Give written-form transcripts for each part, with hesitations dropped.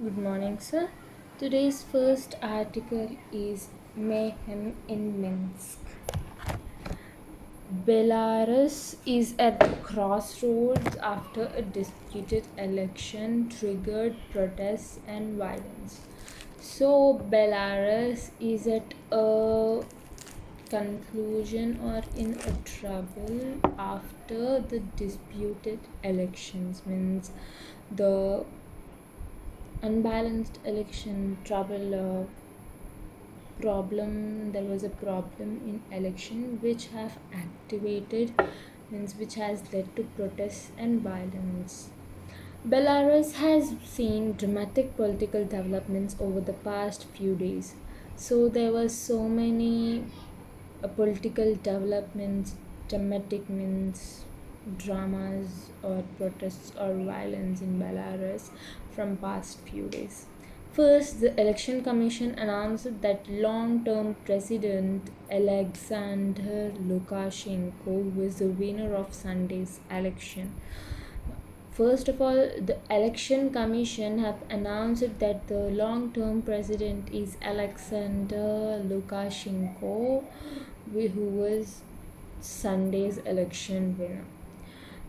Good morning, sir. Today's first article is Mayhem in Minsk. Belarus is at the crossroads after a disputed election triggered protests and violence. So, Belarus is at a conclusion or in a trouble after the disputed elections, means the unbalanced election trouble problem. There was a problem in election which have activated, means which has led to protests and violence. Belarus has seen dramatic political developments over the past few days. So there were so many political developments. Dramatic means dramas or protests or violence in Belarus from past few days. First, the Election Commission announced that long-term President Alexander Lukashenko was the winner of Sunday's election. First of all, the Election Commission have announced that the long-term president is Alexander Lukashenko, who was Sunday's election winner.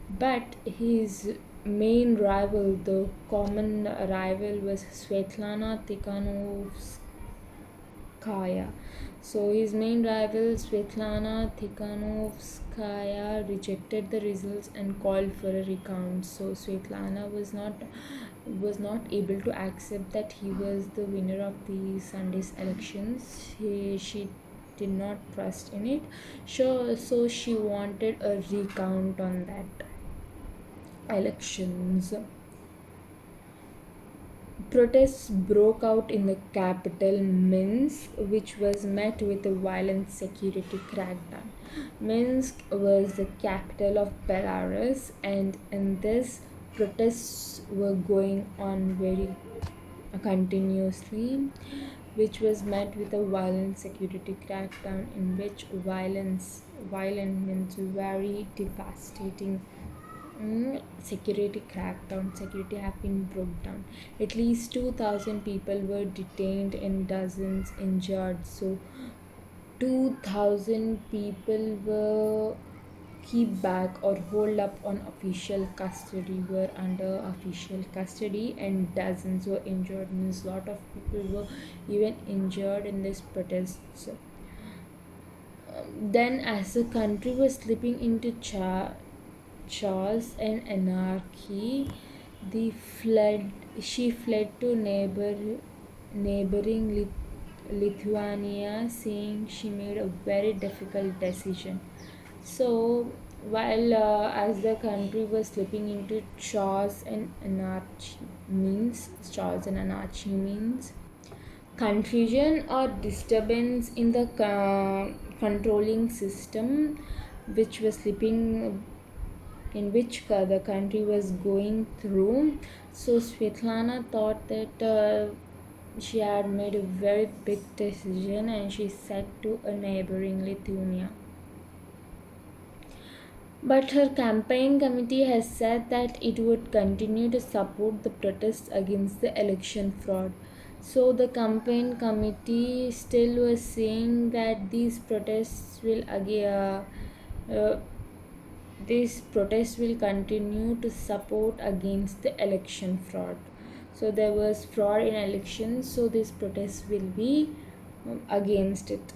But his main rival, the common rival, was Svetlana Tikhanovskaya. So his main rival, Svetlana Tikhanovskaya, rejected the results and called for a recount. So Svetlana was not able to accept that he was the winner of the Sunday's elections. She did not trust in it. So she wanted a recount on that elections. Protests broke out in the capital Minsk, which was met with a violent security crackdown. Minsk was the capital of Belarus, and in this, protests were going on very continuously, which was met with a violent security crackdown in which violent means very devastating. Security crackdown. Security have been broke down. At least 2,000 people were detained and dozens injured. So 2,000 people were keep back or hold up on official custody, were under official custody, and dozens were injured. Means lot of people were even injured in these protests. Then, as the country was slipping into chaos and anarchy, she fled to neighboring Lithuania, saying she made a very difficult decision. So, while as the country was slipping into chaos and anarchy means confusion or disturbance in the controlling system, which was slipping in which the country was going through. So Svetlana thought that she had made a very big decision and she said to a neighboring Lithuania. But her campaign committee has said that it would continue to support the protests against the election fraud. So the campaign committee still was saying that uh, these protests will continue to support against the election fraud. So there was fraud in elections, so these protests will be against it.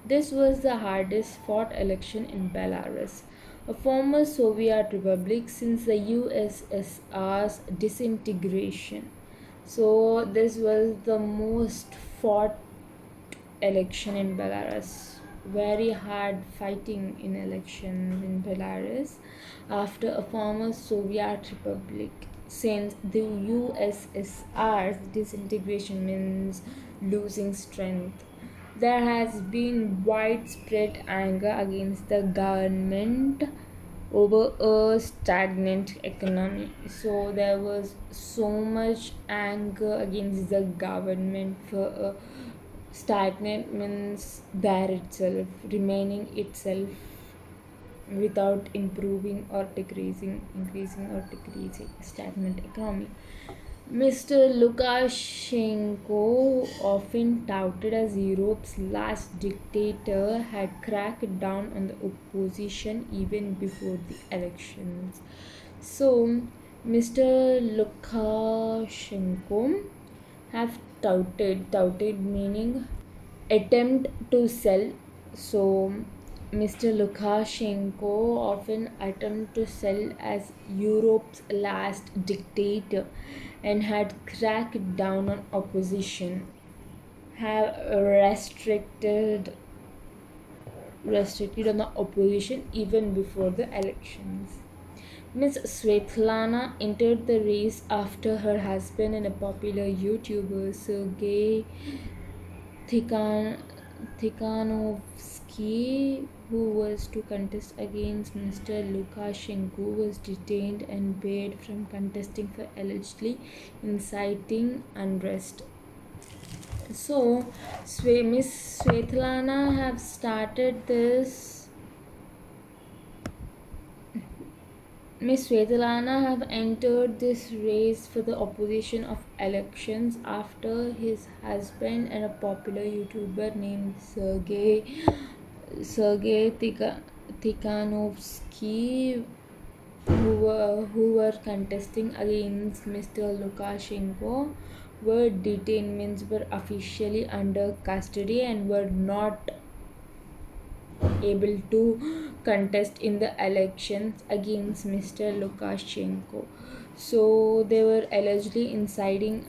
This was the hardest fought election in Belarus, a former Soviet republic since the USSR's disintegration. So this was the most fought election in Belarus. Very hard fighting in elections in Belarus after a former Soviet republic. Since the USSR's disintegration means losing strength, there has been widespread anger against the government over a stagnant economy. So there was so much anger against the government for a stagnant means there itself, remaining itself without improving or decreasing, increasing or decreasing, stagnant economy. Mr. Lukashenko, often touted as Europe's last dictator, had cracked down on the opposition even before the elections. So, Mr. Lukashenko have touted meaning attempt to sell. So, Mr. Lukashenko often attempt to sell as Europe's last dictator and had cracked down on opposition, have restricted on the opposition even before the elections. Ms. Svetlana entered the race after her husband and a popular YouTuber Sergey Tikhan- Tikhanovsky, who was to contest against Mr. Lukashenko, was detained and barred from contesting for allegedly inciting unrest. So, Miss Svetlana have started this. Miss Svetlana have entered this race for the opposition of elections after his husband and a popular YouTuber named Sergey Tikhanovsky, who were contesting against Mr. Lukashenko, were detained, means were officially under custody and were not able to contest in the elections against Mr. Lukashenko. So they were allegedly inciting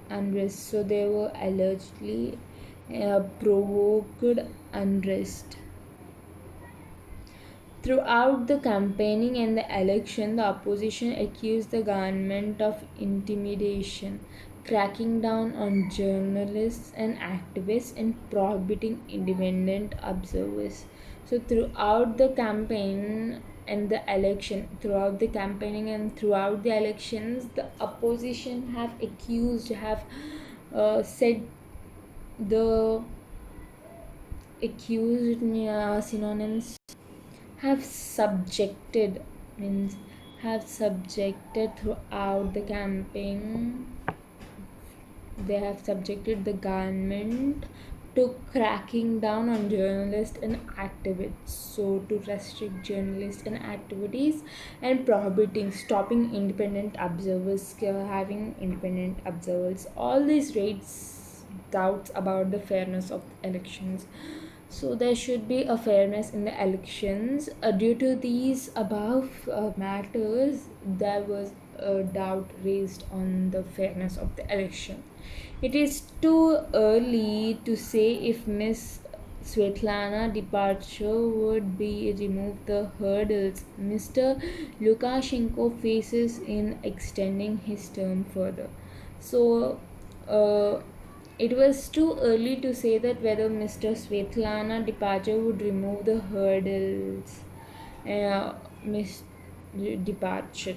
unrest. So they were allegedly provoked unrest. Throughout the campaigning and the election, the opposition accused the government of intimidation, cracking down on journalists and activists, and prohibiting independent observers. So, throughout the campaign and the election, throughout the campaigning and throughout the elections, the opposition have said the accused synonyms have subjected means have subjected throughout the campaign. They have subjected the government to cracking down on journalists and activists, so to restrict journalists and activities and prohibiting stopping independent observers, having independent observers. All these raise doubts about the fairness of elections. So there should be a fairness in the elections. Due to these above matters, there was a doubt raised on the fairness of the election. It is too early to say if Miss Svetlana departure would be remove the hurdles Mr. Lukashenko faces in extending his term further. So, it was too early to say that whether Mr. Svetlana departure would remove the hurdles. Miss departure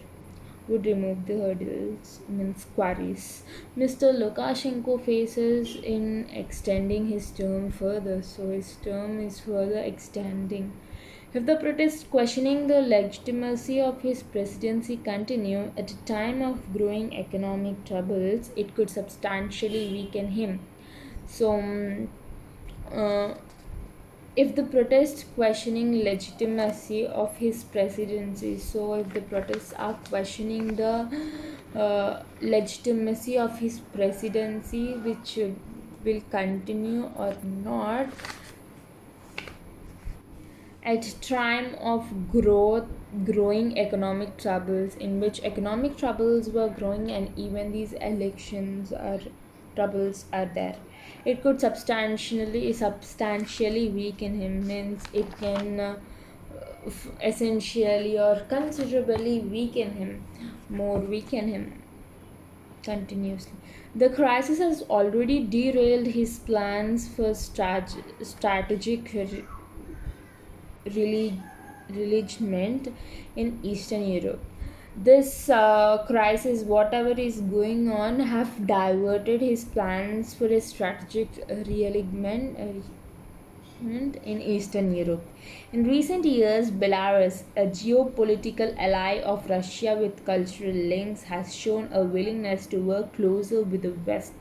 would remove the hurdles, means queries. Mr. Lukashenko faces in extending his term further, so his term is further extending. If the protests questioning the legitimacy of his presidency continue at a time of growing economic troubles, it could substantially weaken him. So, uh, if the protests questioning legitimacy of his presidency, so if the protests are questioning the legitimacy of his presidency, which will continue or not, at time of growing economic troubles, in which economic troubles were growing and even these elections are troubles are there, it could substantially weaken him, means it can essentially or considerably weaken him continuously. The crisis has already derailed his plans for strategic religion in Eastern Europe. This crisis, whatever is going on, have diverted his plans for a strategic realignment. in Eastern Europe. In recent years, Belarus, a geopolitical ally of Russia with cultural links, has shown a willingness to work closer with the West.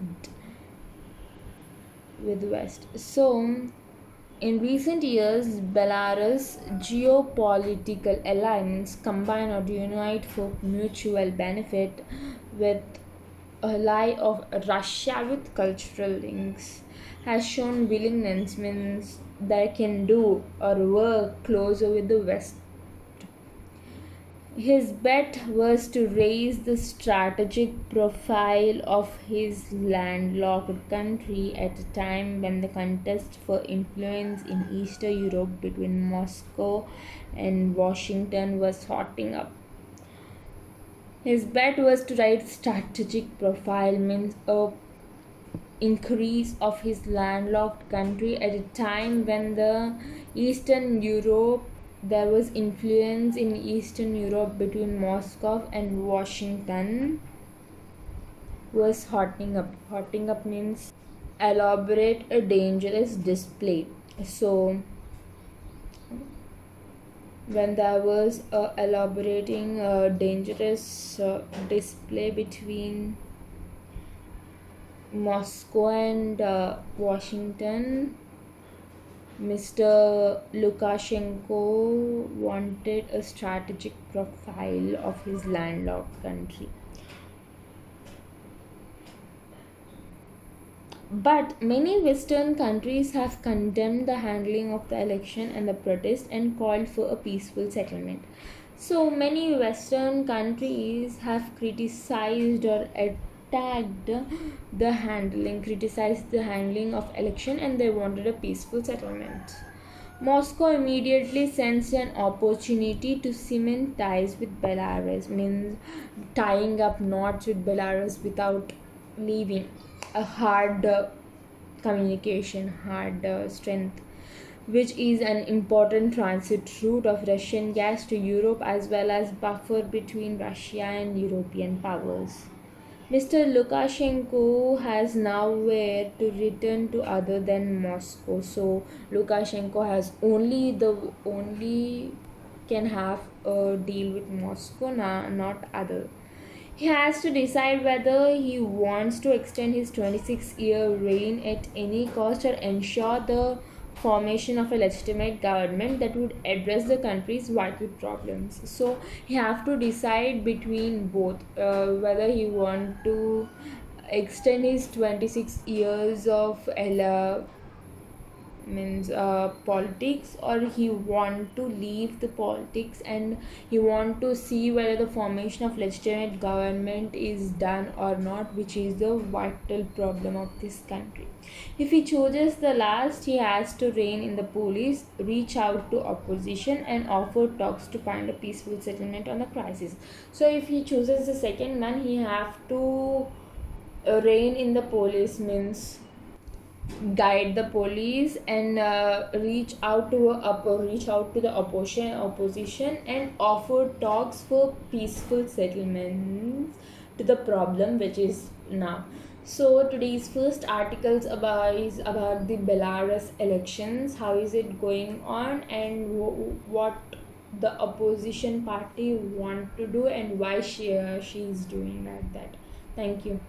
So, in recent years, Belarus' geopolitical alliance combine or unite for mutual benefit with ally of Russia with cultural links has shown willingness means they can do or work closer with the West. His bet was to raise the strategic profile of his landlocked country at a time when the contest for influence in Eastern Europe between Moscow and Washington was hotting up. His bet was to write strategic profile means a increase of his landlocked country at a time when the Eastern Europe there was influence in Eastern Europe between Moscow and Washington was hotting up. Hotting up means elaborate a dangerous display. So when there was elaborating a dangerous display between Moscow and Washington, Mr. Lukashenko wanted a strategic profile of his landlocked country. But many Western countries have condemned the handling of the election and the protest and called for a peaceful settlement. So many Western countries have criticized or criticized the handling of election and they wanted a peaceful settlement. Moscow immediately sensed an opportunity to cement ties with Belarus, means tying up knots with Belarus without leaving a hard communication, hard strength, which is an important transit route of Russian gas to Europe as well as buffer between Russia and European powers. Mr. Lukashenko has nowhere to return to other than Moscow. So Lukashenko has only can have a deal with Moscow, not other. He has to decide whether he wants to extend his 26-year reign at any cost or ensure the formation of a legitimate government that would address the country's vital problems. So he have to decide between both, whether he want to extend his 26 years of means politics, or he want to leave the politics and he want to see whether the formation of legitimate government is done or not, which is the vital problem of this country. If he chooses the last, he has to rein in the police, reach out to opposition and offer talks to find a peaceful settlement on the crisis. So if he chooses the second one, he have to rein in the police means guide the police and reach out to the opposition and offer talks for peaceful settlements to the problem which is now. So today's first articles is about the Belarus elections, how is it going on and what the opposition party want to do and why she is doing like that. Thank you.